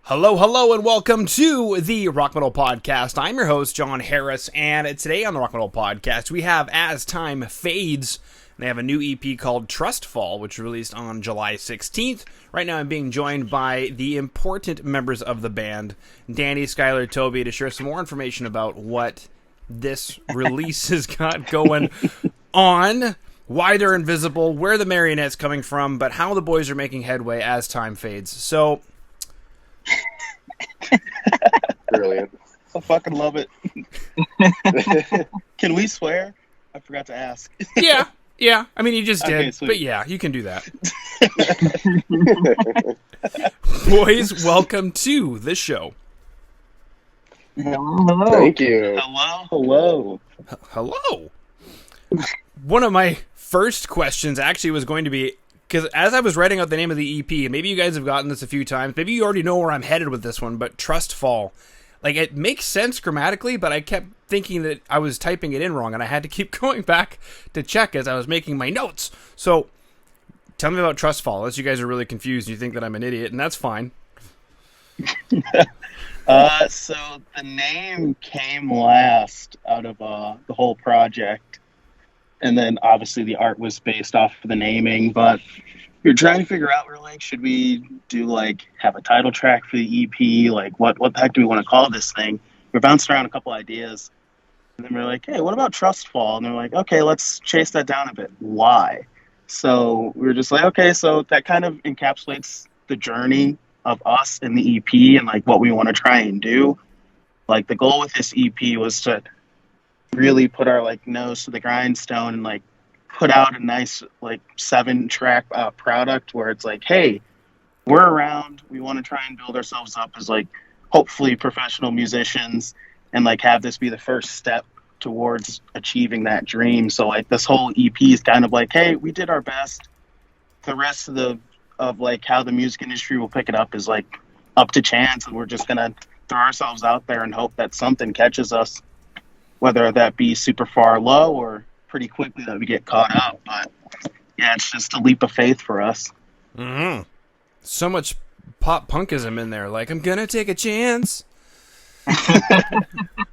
Hello, hello, and welcome to the Rock Metal Podcast. I'm your host, John Harris, and today on the Rock Metal Podcast, we have As Time Fades. They have a new EP called Trustfall, which was released on July 16th. Right now, I'm being joined by the important members of the band, Danny, Schuyler, Toby, to share some more information about what this release has got going on, why they're invisible, where the Marionette's coming from, but how the boys are making headway as time fades. So... Brilliant. I fucking love it. Can we swear? I forgot to ask. Yeah. I mean, you just did, sweet. but yeah, you can do that. Boys, welcome to the show. Hello. Thank you. Hello. Hello. One of my first questions actually was going to be, because as I was writing out the name of the EP, maybe you guys have gotten this a few times, maybe you already know where I'm headed with this one, but Trustfall. Like, it makes sense grammatically, but I kept thinking that I was typing it in wrong, and I had to keep going back to check as I was making my notes. So, tell me about Trustfall, unless you guys are really confused and you think that I'm an idiot, and that's fine. So the name came last out of the whole project, and then obviously the art was based off of the naming, but we were trying to figure out, we're like, should we do, like, have a title track for the EP? Like, what the heck do we want to call this thing? We're bouncing around a couple ideas. And then we're like, hey, what about Trustfall? And they're like, okay, let's chase that down a bit. Why? So we were just like, okay, so that kind of encapsulates the journey of us in the EP and, like, what we want to try and do. Like, the goal with this EP was to really put our, like, nose to the grindstone and, like, put out a nice, like, 7-track product where it's like, hey, we're around, we want to try and build ourselves up as, like, hopefully professional musicians and, like, have this be the first step towards achieving that dream. So, like, this whole EP is kind of like, hey, we did our best. The rest of like how the music industry will pick it up is, like, up to chance, and we're just gonna throw ourselves out there and hope that something catches us, whether that be super far low or pretty quickly that we get caught up. But yeah, it's just a leap of faith for us. Mm-hmm. So much pop punkism in there. Like, I'm gonna take a chance.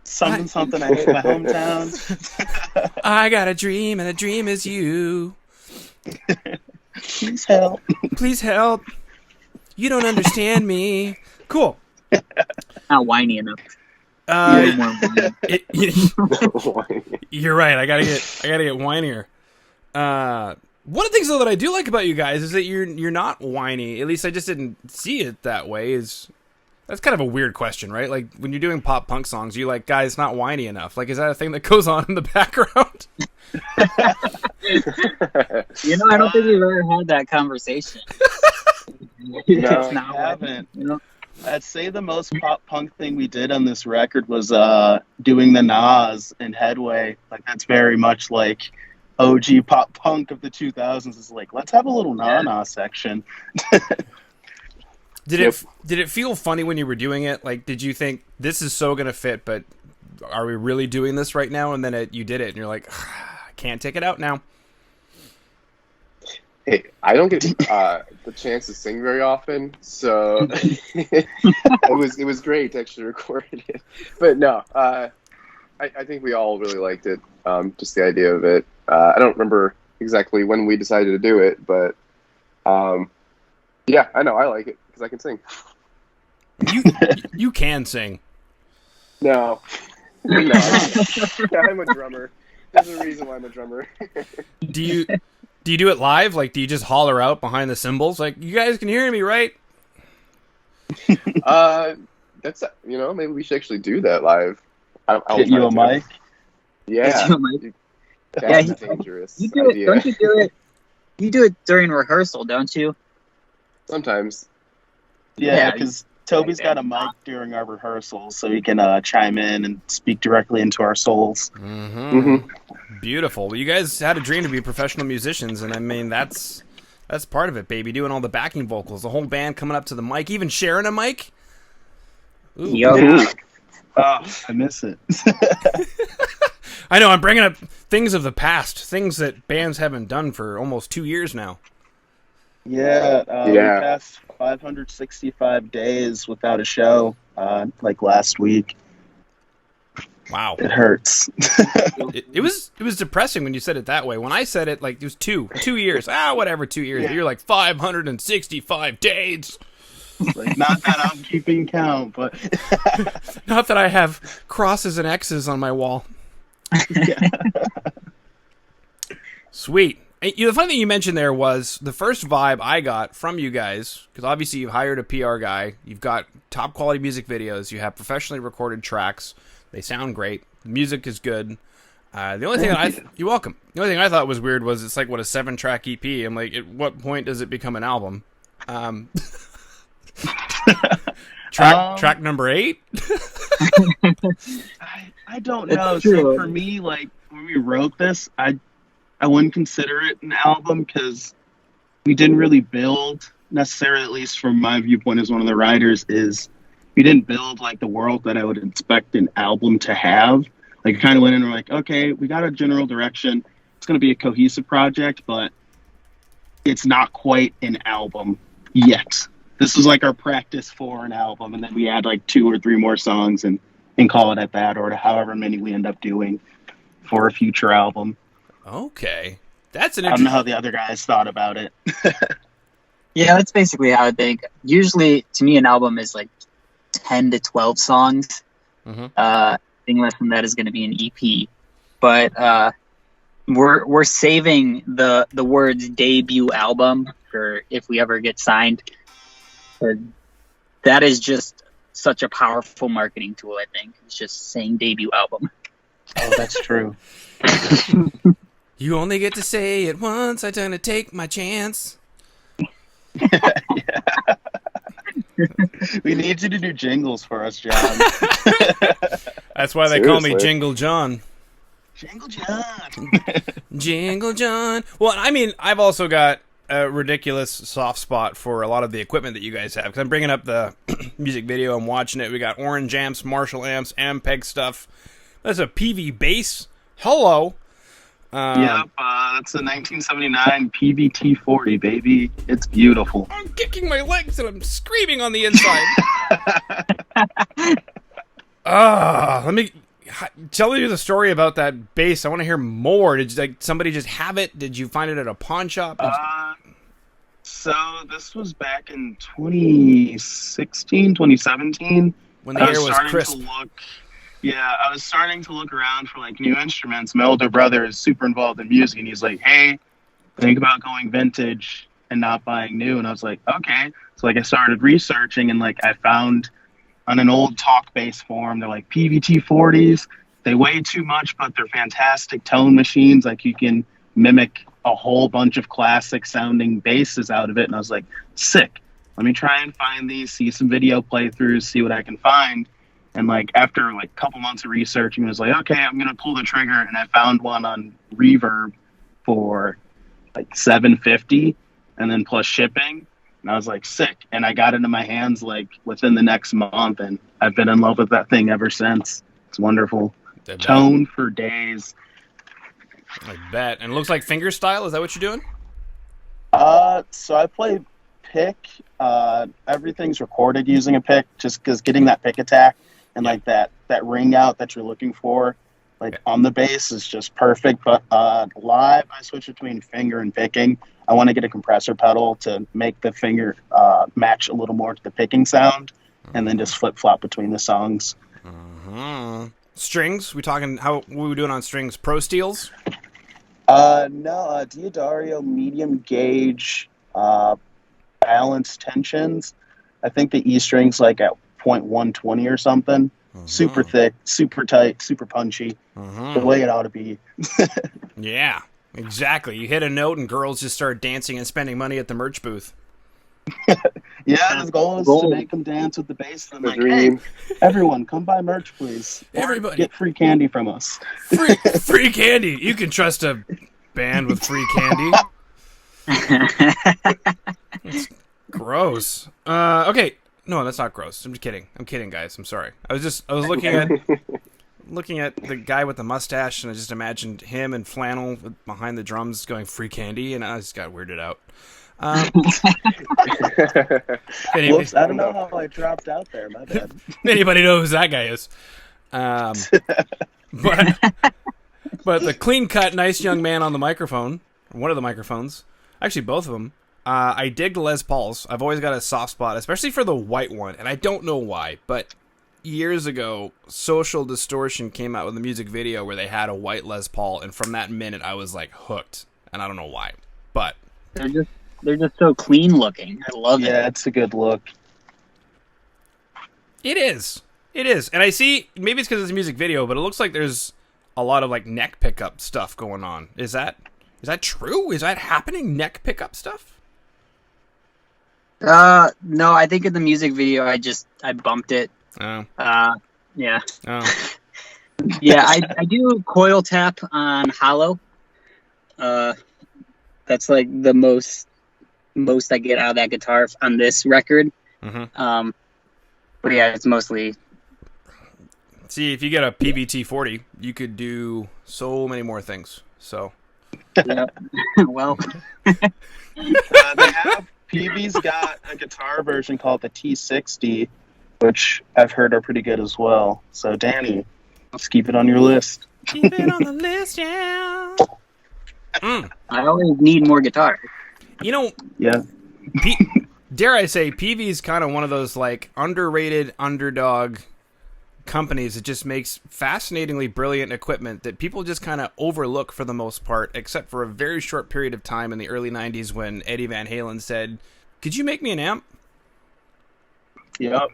Something. I hate my hometown. I got a dream, and the dream is you. Please help. Please help. You don't understand me. Cool. Not whiny enough. You're right. I gotta get whinier. One of the things though that I do like about you guys is that you're not whiny. At least I just didn't see it that way. That's kind of a weird question, right? Like, when you're doing pop punk songs, you're like, guys, not whiny enough. Like, is that a thing that goes on in the background? I don't think we've ever had that conversation. No, we haven't. I'd say the most pop punk thing we did on this record was doing the Nas and Headway. Like, that's very much like OG pop punk of the 2000s. It's like, let's have a little na-na section. Did it feel funny when you were doing it? Like, did you think this is so gonna fit, but are we really doing this right now? And then you did it, and you're like, I can't take it out now. Hey, I don't get the chance to sing very often, so it was great to actually record it. But no, I think we all really liked it. Just the idea of it. I don't remember exactly when we decided to do it, but yeah, I know I like it because I can sing. You can sing. No, I'm a drummer. There's a reason why I'm a drummer. Do you do it live? Like, do you just holler out behind the cymbals? Like, you guys can hear me, right? That's maybe we should actually do that live. I'll Get you a mic? Yeah. That's dangerous. You do it. Don't you do it? You do it during rehearsal, don't you? Sometimes. Yeah, because Toby's got a mic during our rehearsals, so he can chime in and speak directly into our souls. Mm-hmm. Mm-hmm. Beautiful. Well, you guys had a dream to be professional musicians, and I mean, that's part of it, baby. Doing all the backing vocals, the whole band coming up to the mic, even sharing a mic. Ooh. Yo. Oh, I miss it. I know, I'm bringing up things of the past, things that bands haven't done for almost 2 years now. Yeah, we Yeah. passed 565 days without a show, like last week. Wow. It hurts. It was depressing when you said it that way. When I said it, like, it was 2 years. Whatever, 2 years. Yeah. But you're like 565 days. Like, not that I'm keeping count, but Not that I have crosses and X's on my wall. yeah. Sweet. The funny thing you mentioned there was the first vibe I got from you guys, because obviously you've hired a PR guy, you've got top quality music videos, you have professionally recorded tracks, they sound great, the music is good. The only thing you're welcome. The only thing I thought was weird was it's like, what, a 7-track EP? I'm like, at what point does it become an album? Track number 8? I don't know. It's true. So for me, like, when we wrote this, I wouldn't consider it an album because we didn't really build necessarily, at least from my viewpoint as one of the writers, is we didn't build like the world that I would expect an album to have. Like, kind of went in and we're like, okay, we got a general direction. It's going to be a cohesive project, but it's not quite an album yet. This is like our practice for an album, and then we add like 2 or 3 more songs and call it at that, or however many we end up doing for a future album. Okay. That's an I don't know how the other guys thought about it. Yeah, that's basically how I think. Usually, to me, an album is like 10 to 12 songs. Mhm. Anything less than that is going to be an EP. But we're saving the words debut album for if we ever get signed. That is just such a powerful marketing tool, I think. It's just saying debut album. Oh, that's true. You only get to say it once, I'm gonna take my chance. We need you to do jingles for us, John. That's why they call me Seriously. Jingle John. Jingle John. Jingle John. Well, I mean, I've also got a ridiculous soft spot for a lot of the equipment that you guys have. Because I'm bringing up the music video, I'm watching it. We got orange amps, Marshall amps, Ampeg stuff. That's a Peavey bass. Hello. Yep, that's a 1979 Peavey T-40, baby. It's beautiful. I'm kicking my legs and I'm screaming on the inside. Let me tell you the story about that bass. I want to hear more. Did somebody just have it? Did you find it at a pawn shop? So this was back in 2016, 2017. When the air was starting crisp. to look. Yeah, I was starting to look around for like new instruments. My older brother is super involved in music, and he's like, "Hey, think about going vintage and not buying new." And I was like, "Okay." So like I started researching, and like I found on an old talk bass forum, they're like Peavey T-40s. They weigh too much, but they're fantastic tone machines. Like you can mimic a whole bunch of classic sounding basses out of it. And I was like, sick. Let me try and find these, see some video playthroughs, see what I can find. And like after like a couple months of researching, I was like, okay, I'm gonna pull the trigger, and I found one on Reverb for like $750, and then plus shipping. And I was like, sick. And I got it in my hands like within the next month, and I've been in love with that thing ever since. It's wonderful. Tone for days. I bet. And it looks like finger style. Is that what you're doing? So I play pick. Everything's recorded using a pick, just because getting that pick attack and like that ring out that you're looking for, like on the bass, is just perfect. But live, I switch between finger and picking. I want to get a compressor pedal to make the finger match a little more to the picking sound, and then just flip flop between the songs. Strings? What we doing on strings? Pro Steels? No, Diodario medium gauge balanced tensions. I think the E string's like at 0.120 or something. Super thick, super tight, super punchy. The way it ought to be. Yeah, exactly. You hit a note and girls just start dancing and spending money at the merch booth. Yeah, the goal is to make them dance with the bass. And like, hey, everyone, come buy merch, please. Everybody. Get free candy from us. Free candy. You can trust a band with free candy. It's gross. Okay. No, that's not gross. I'm just kidding. I'm kidding, guys. I'm sorry. I was looking looking at the guy with the mustache, and I just imagined him in flannel behind the drums going "Free Candy," and I just got weirded out. Anyway, Whoops, I don't know how I dropped out there. My bad. anybody knows who that guy is? But the clean-cut, nice young man on the microphone, one of the microphones, actually both of them, I dig the Les Pauls. I've always got a soft spot, especially for the white one, and I don't know why, but years ago, Social Distortion came out with a music video where they had a white Les Paul, and from that minute, I was, like, hooked, and I don't know why, but... They're just so clean looking. I love it. Yeah, it's a good look. It is. It is. And I see, maybe it's because it's a music video, but it looks like there's a lot of like neck pickup stuff going on. Is that true? Is that happening? Neck pickup stuff? No, I think in the music video I bumped it. Oh. Yeah. Oh. Yeah, I do coil tap on hollow. That's like the most I get out of that guitar on this record. Mm-hmm. But yeah, it's mostly... See, if you get a Peavey T-40, you could do so many more things. So, yeah. Well, they have Peavey's got a guitar version called the T60, which I've heard are pretty good as well. So, Danny, let's keep it on your list. keep it on the list, yeah. I always need more guitar. You know, Yeah. dare I say, Peavey's kind of one of those like underrated underdog companies that just makes fascinatingly brilliant equipment that people just kind of overlook for the most part, except for a very short period of time in the early 90s when Eddie Van Halen said, "Could you make me an amp?" Yep.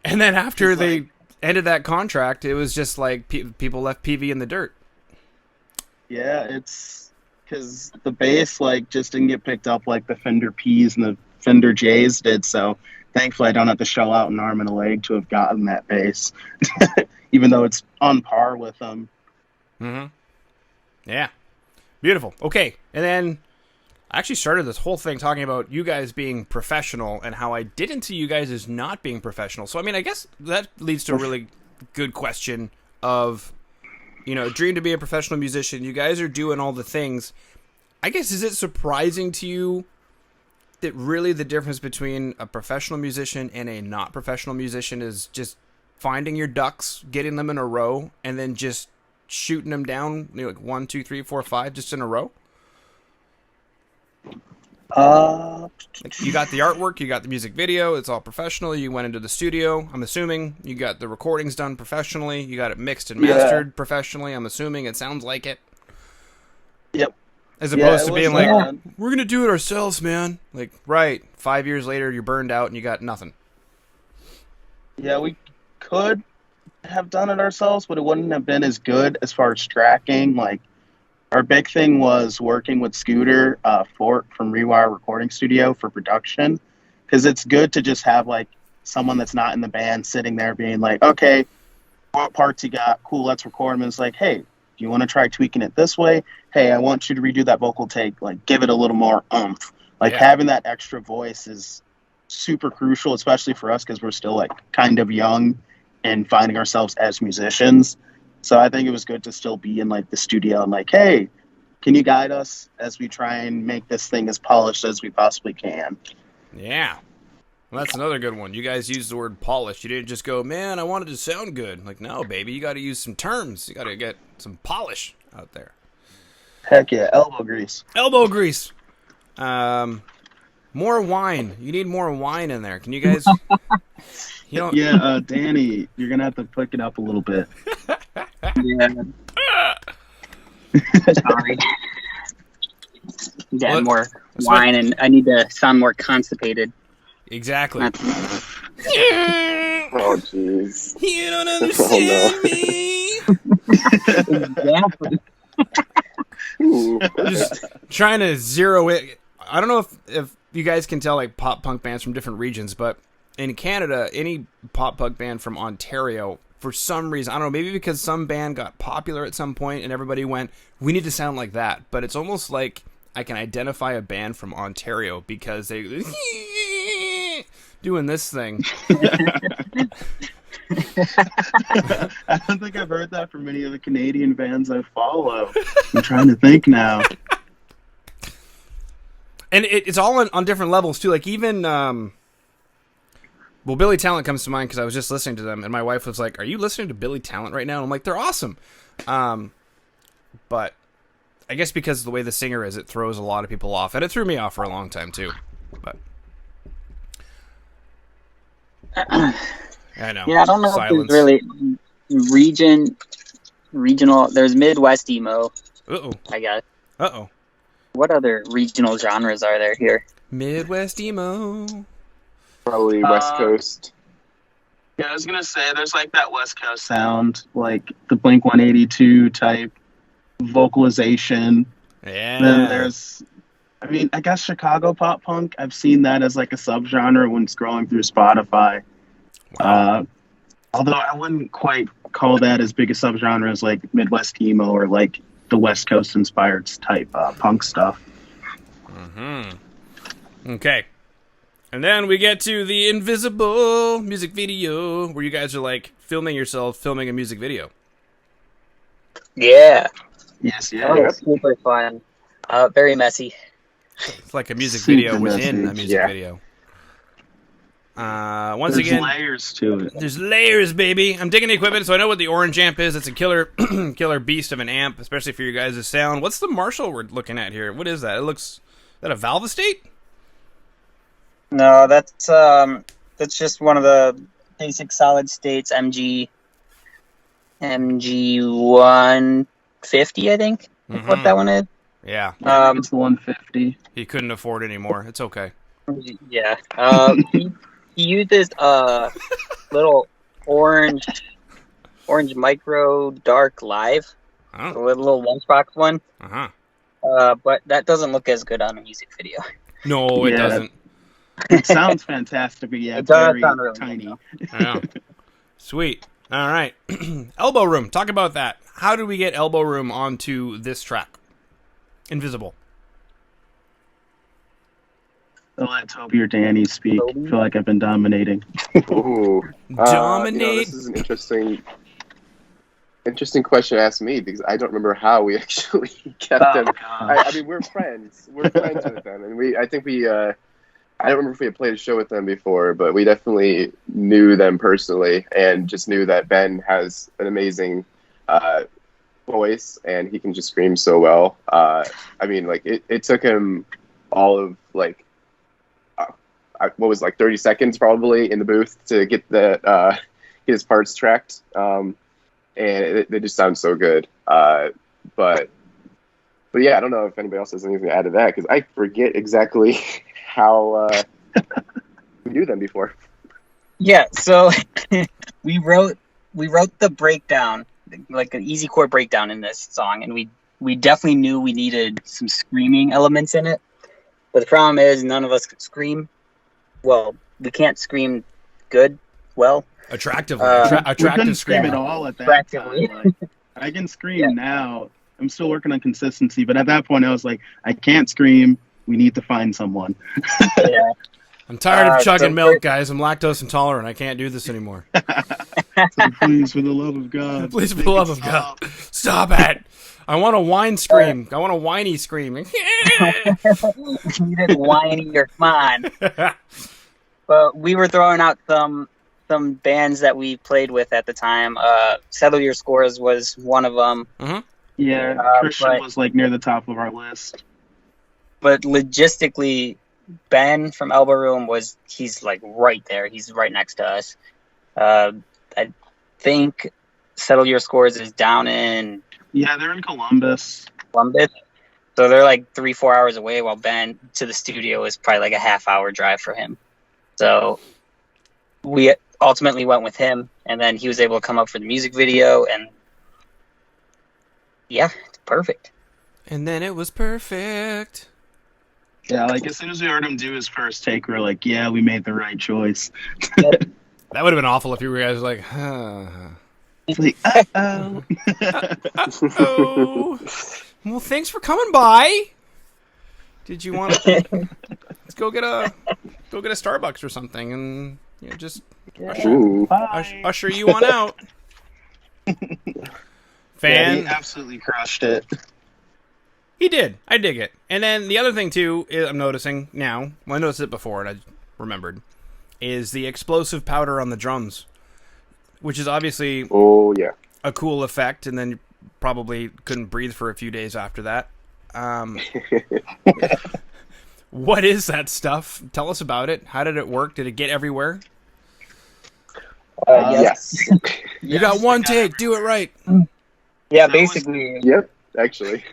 And then after they ended that contract, it was just like people left Peavey in the dirt. Yeah, it's because the bass like just didn't get picked up like the Fender P's and the Fender J's did. So thankfully, I don't have to shell out an arm and a leg to have gotten that bass, even though it's on par with them. Mm-hmm. Yeah, beautiful. Okay, and then I actually started this whole thing talking about you guys being professional and how I didn't see you guys as not being professional. So I mean, I guess that leads to a really good question of, you know, dream to be a professional musician. You guys are doing all the things. I guess, is it surprising to you that really the difference between a professional musician and a not professional musician is just finding your ducks, getting them in a row, and then just shooting them down, you know, like 1, 2, 3, 4, 5, just in a row? Like, you got the artwork, you got the music video, it's all professional. You went into the studio, I'm assuming. You got the recordings done professionally. You got it mixed and mastered professionally. I'm assuming it sounds like it. Yep. As opposed to being like, fun. we're going to do it ourselves, man. Like, right, 5 years later, you're burned out and you got nothing. Yeah, we could have done it ourselves, but it wouldn't have been as good as far as tracking. Like, our big thing was working with Scooter from Rewire Recording Studio for production, because it's good to just have like someone that's not in the band sitting there being like, okay, what parts you got? Cool, let's record them. And it's like, hey, do you want to try tweaking it this way? Hey, I want you to redo that vocal take. Like, give it a little more oomph. Like, having that extra voice is super crucial, especially for us because we're still like kind of young and finding ourselves as musicians. So I think it was good to still be in like the studio and like, hey, can you guide us as we try and make this thing as polished as we possibly can? Yeah. Well, that's another good one. You guys used the word polished. You didn't just go, man, I wanted to sound good. Like, no, baby, you got to use some terms. You got to get some polish out there. Heck yeah, elbow grease. Elbow grease. More wine. You need more wine in there. Can you guys... You know, yeah, Danny, you're going to have to pick it up a little bit. Yeah. Sorry. Yeah, more wine, and I need to sound more constipated. Exactly. Oh, jeez. You don't understand me. Exactly. Just trying to zero it. I don't know if you guys can tell like pop punk bands from different regions, but in Canada, any pop punk band from Ontario, for some reason, I don't know, maybe because some band got popular at some point and everybody went, we need to sound like that. But it's almost like I can identify a band from Ontario because they doing this thing. I don't think I've heard that from any of the Canadian bands I follow. I'm trying to think now. And it's all on different levels, too. Like, even, well, Billy Talent comes to mind because I was just listening to them, and my wife was like, are you listening to Billy Talent right now? And I'm like, they're awesome. But I guess because of the way the singer is, it throws a lot of people off. And it threw me off for a long time, too. But I know. Yeah, I don't know Silence. if there's really regional. There's Midwest emo, Uh-oh. I guess. Uh-oh. What other regional genres are there here? Midwest emo. Probably West Coast. Yeah, I was gonna say there's like that West Coast sound, like the Blink 182 type vocalization. Yeah. Then there's, I mean, I guess Chicago pop punk. I've seen that as like a subgenre when scrolling through Spotify. Wow. Although I wouldn't quite call that as big a subgenre as like Midwest emo or like the West Coast inspired type punk stuff. Mm-hmm. Okay. And then we get to the Invisible music video where you guys are like filming yourself, filming a music video. Yeah. Yes, That was super fun. Very messy. It's like a music Super video within messy. a music Yeah. video. Once There's again, layers to it. there's layers, baby. I'm digging the equipment, so I know what the orange amp is. It's a killer, killer beast of an amp, especially for your guys' sound. What's the Marshall we're looking at here? What is that? It looks, is that a valve estate? No, that's just one of the basic solid states MG 150, I think. That's what that one is. Yeah. It's the 150. He couldn't afford anymore. It's okay. Yeah. He uses little orange micro dark live, Oh. the little lunchbox one. Uh-huh. But that doesn't look as good on a music video. No, it Yeah. doesn't. It sounds fantastic, but yeah, It it's does very sound really tiny. good, Yeah. Sweet. All right. Elbow Room. Talk about that. How did we get Elbow Room onto this track? Invisible. I'll let Toby or Danny speak. I feel like I've been dominating. Ooh. Dominate. This is an interesting question to ask me because I don't remember how we actually kept them. I mean, we're friends. We're friends with them, and I think we. I don't remember if we had played a show with them before, but we definitely knew them personally, and just knew that Ben has an amazing voice, and he can just scream so well. I mean, like it took him all of like. What was like 30 seconds probably in the booth to get the his parts tracked, and they just sound so good. But yeah, I don't know if anybody else has anything to add to that because I forget exactly how we knew them before. Yeah, so we wrote the breakdown, like an easy chord breakdown in this song, and we definitely knew we needed some screaming elements in it. But the problem is none of us could scream. Well, we can't scream good. Well, Attractively. We couldn't Attractive scream screamer. at all at that Attractively. time. Like, I can scream now. I'm still working on consistency, but at that point I was like, I can't scream. We need to find someone. yeah. I'm tired of chugging so milk, guys. I'm lactose intolerant. I can't do this anymore. So please, for the love of God. Please, for the love of God. Stop it. I want a whine scream. I want a whiny scream. You didn't whiny or come on. But we were throwing out some bands that we played with at the time. Settle Your Scores was one of them. Mm-hmm. Yeah, Christian was like near the top of our list. But logistically, Ben from Elbow Room he's like right there. He's right next to us. I think Settle Your Scores is down in Yeah, they're in Columbus. Columbus. So they're like 3-4 hours away, while Ben to the studio is probably like a half-hour drive for him. So we ultimately went with him, and then he was able to come up for the music video, and yeah, it's perfect. And then it was perfect. Yeah, like as soon as we heard him do his first take, we were like, yeah, we made the right choice. That would have been awful if you guys were like, huh. It's like, uh-oh. Oh. Well, thanks for coming by. Did you want to let's go get a Starbucks or something and just Ooh. Usher you on out. Yeah, he absolutely crushed it. He did. I dig it. And then the other thing, too, I'm noticing now, well, I noticed it before and I remembered, is the explosive powder on the drums, which is obviously a cool effect, and then you probably couldn't breathe for a few days after that. What is that stuff? Tell us about it. How did it work? Did it get everywhere? Yes. You got one take. Do it right. Yeah, basically. Yep, actually.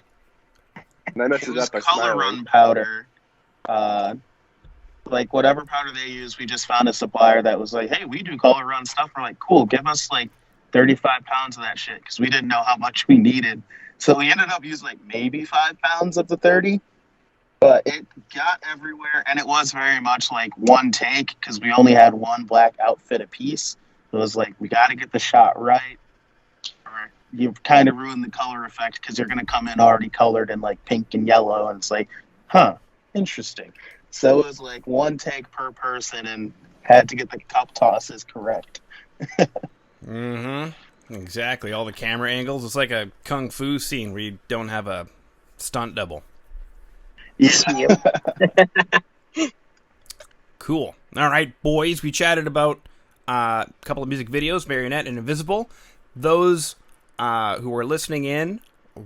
And I messed it up by color smiling. run powder. Like whatever powder they use, we just found a supplier that was like, hey, we do color run stuff. We're like, cool, give us like 35 pounds of that shit, because we didn't know how much we needed. So we ended up using like maybe 5 pounds of the 30, but it got everywhere, and it was very much like one take, because we only had one black outfit apiece. It was like, we got to get the shot right, or you've kind of ruined the color effect, because you're going to come in already colored in like pink and yellow, and it's like, huh, interesting. So it was like one take per person, and had to get the cup tosses correct. Mm-hmm. Exactly. All the camera angles. It's like a kung fu scene where you don't have a stunt double. Yeah. Cool. All right, boys. We chatted about a couple of music videos, Marionette and Invisible. Those who are listening in,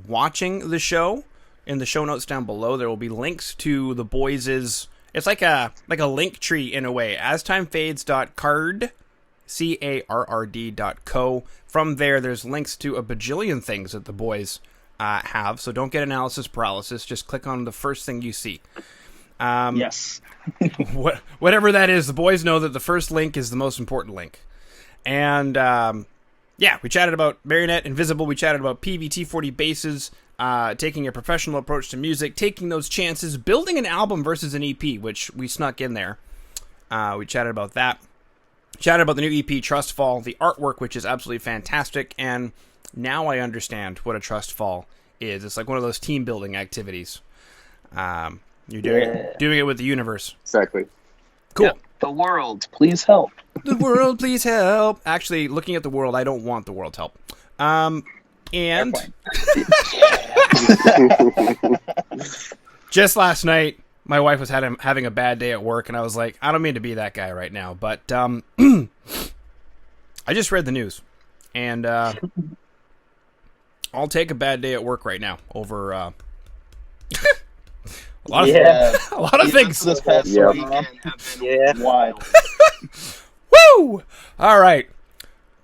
watching the show, in the show notes down below, there will be links to the boys'... It's like a link tree in a way. AsTimeFades.card, CARRD.co. From there, there's links to a bajillion things that the boys have. So don't get analysis paralysis. Just click on the first thing you see. Yes. Whatever that is, the boys know that the first link is the most important link. And yeah, we chatted about Marionette Invisible. We chatted about Peavey T-40 basses. Taking a professional approach to music, taking those chances, building an album versus an EP, which we snuck in there. We chatted about that. Chatted about the new EP, Trustfall, the artwork, which is absolutely fantastic, and now I understand what a Trustfall is. It's like one of those team-building activities. You're doing it with the universe. Exactly. Cool. Yep. The world, please help. The world, please help. Actually, looking at the world, I don't want the world's help. And just last night, my wife was having a bad day at work, and I was like, I don't mean to be that guy right now, but I just read the news, and I'll take a bad day at work right now over a lot of things. This past weekend have been wild. Woo! All right.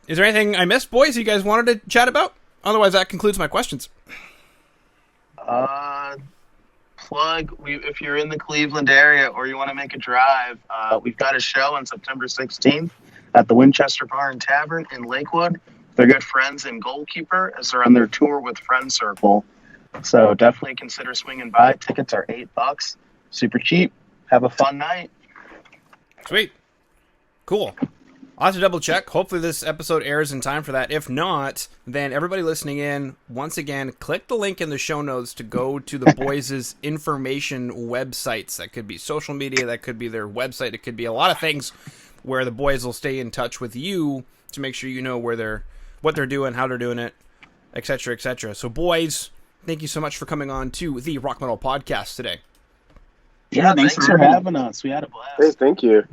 Is there anything I missed, boys, you guys wanted to chat about? Otherwise, that concludes my questions. Plug, if you're in the Cleveland area or you want to make a drive, we've got a show on September 16th at the Winchester Bar and Tavern in Lakewood. They're good friends and Goalkeeper as they're on their tour with Friend Circle. So definitely consider swinging by. Tickets are $8. Super cheap. Have a fun night. Sweet. Cool. I'll have to double check. Hopefully this episode airs in time for that. If not, then everybody listening in, once again, click the link in the show notes to go to the boys' information websites. That could be social media, that could be their website, it could be a lot of things where the boys will stay in touch with you to make sure you know what they're doing, how they're doing it, etc., etc. So boys, thank you so much for coming on to the Rock Metal Podcast today. Yeah, thanks for having us. We had a blast. Hey, thank you.